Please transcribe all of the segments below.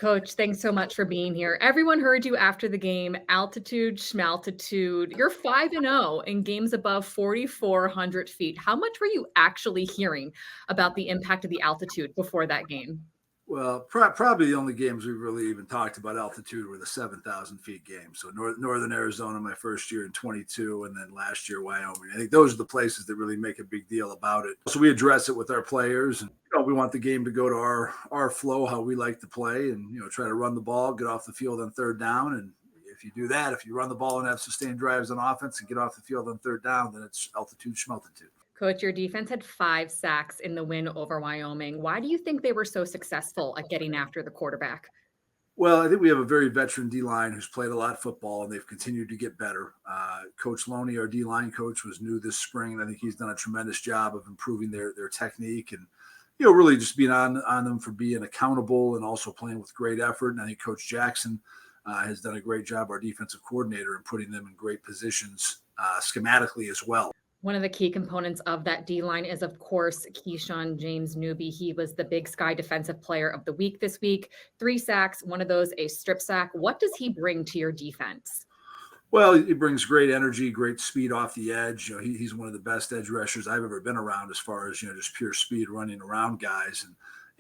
Coach, thanks so much for being here. Everyone heard you after the game. Altitude, schmaltitude. You're 5-0 in games above 4,400 feet. How much were you actually hearing about the impact of the altitude before that game? Well, probably the only games we really even talked about altitude were the 7,000 feet games. So Northern Arizona, my first year in 22, and then last year, Wyoming. I think those are the places that really make a big deal about it. So we address it with our players. And, we want the game to go to our flow, how we like to play, and, try to run the ball, get off the field on third down. And if you do that, if you run the ball and have sustained drives on offense and get off the field on third down, then it's altitude, schmaltitude. Coach, your defense had 5 sacks in the win over Wyoming. Why do you think they were so successful at getting after the quarterback? Well, I think we have a very veteran D-line who's played a lot of football, and they've continued to get better. Coach Loney, our D-line coach, was new this spring, and I think he's done a tremendous job of improving their technique and, really just being on them for being accountable and also playing with great effort. And I think Coach Jackson has done a great job, our defensive coordinator, in putting them in great positions schematically as well. One of the key components of that D line is, of course, Keyshawn James Newby. He was the Big Sky Defensive Player of the Week this week. 3 sacks, one of those a strip sack. What does he bring to your defense? Well, he brings great energy, great speed off the edge. He's one of the best edge rushers I've ever been around as far as, just pure speed running around guys. And,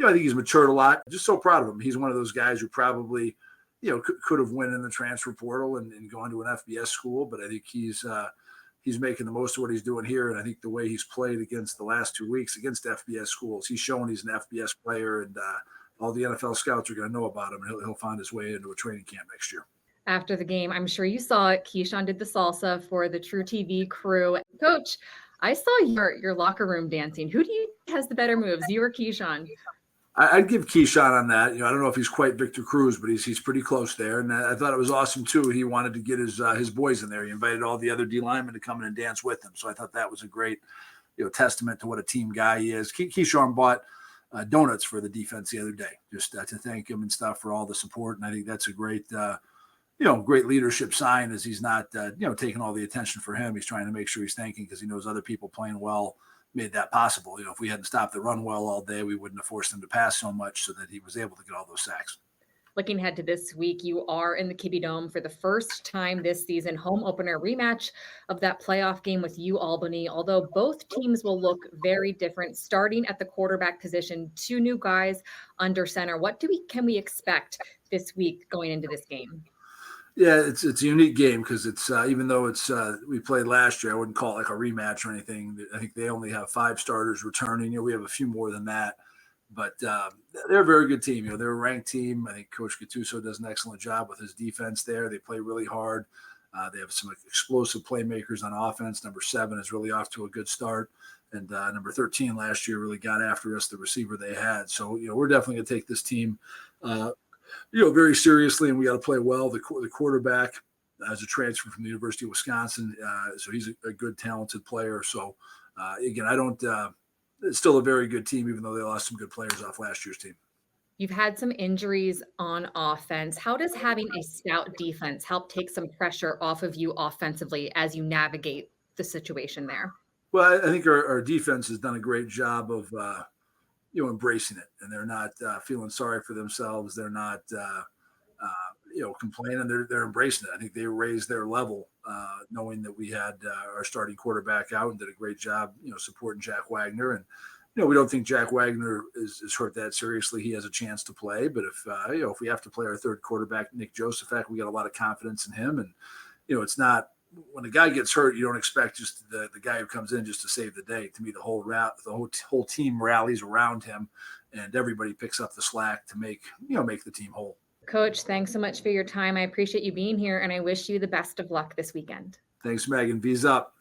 I think he's matured a lot. Just so proud of him. He's one of those guys who probably, could have went in the transfer portal and gone to an FBS school. But I think he's making the most of what he's doing here. And I think the way he's played against the last 2 weeks against FBS schools, he's shown he's an FBS player, and all the NFL scouts are going to know about him. And he'll find his way into a training camp next year. After the game, I'm sure you saw it. Keyshawn did the salsa for the True TV crew. Coach, I saw your locker room dancing. Who do you think has the better moves, you or Keyshawn? I'd give Keyshawn on that. I don't know if he's quite Victor Cruz, but he's pretty close there. And I thought it was awesome too. He wanted to get his boys in there. He invited all the other D linemen to come in and dance with him. So I thought that was a great, testament to what a team guy he is. Keyshawn bought donuts for the defense the other day, just to thank him and stuff for all the support. And I think that's a great, great leadership sign, as he's not, taking all the attention for him. He's trying to make sure he's thanking, because he knows other people playing well made that possible. If we hadn't stopped the run well all day, we wouldn't have forced him to pass so much, so that he was able to get all those sacks. Looking ahead to this week, you are in the Kibbie Dome for the first time this season. Home opener rematch of that playoff game with Albany. Although both teams will look very different, starting at the quarterback position, 2 new guys under center. What can we expect this week going into this game? Yeah, it's a unique game, because it's even though it's we played last year, I wouldn't call it like a rematch or anything. I think they only have 5 starters returning. We have a few more than that, but they're a very good team. They're a ranked team. I think Coach Gattuso does an excellent job with his defense there. They play really hard. They have some explosive playmakers on offense. Number 7 is really off to a good start, and number 13 last year really got after us, the receiver they had. So we're definitely going to take this team very seriously, and we got to play well. The quarterback as a transfer from the University of Wisconsin, so he's a good, talented player. So again, it's still a very good team, even though they lost some good players off last year's team. You've had some injuries on offense. How does having a stout defense help take some pressure off of you offensively as you navigate the situation there? Well, I think our defense has done a great job of embracing it, and they're not feeling sorry for themselves. They're not, complaining. They're embracing it. I think they raised their level, knowing that we had our starting quarterback out and did a great job, supporting Jack Wagner. And, we don't think Jack Wagner is hurt that seriously. He has a chance to play, but if we have to play our third quarterback, Nick Josephat, we got a lot of confidence in him. And, it's not, when a guy gets hurt, you don't expect just the guy who comes in just to save the day. To me, the whole team rallies around him, and everybody picks up the slack to make the team whole. Coach, thanks so much for your time. I appreciate you being here, and I wish you the best of luck this weekend. Thanks, Megan. V's up.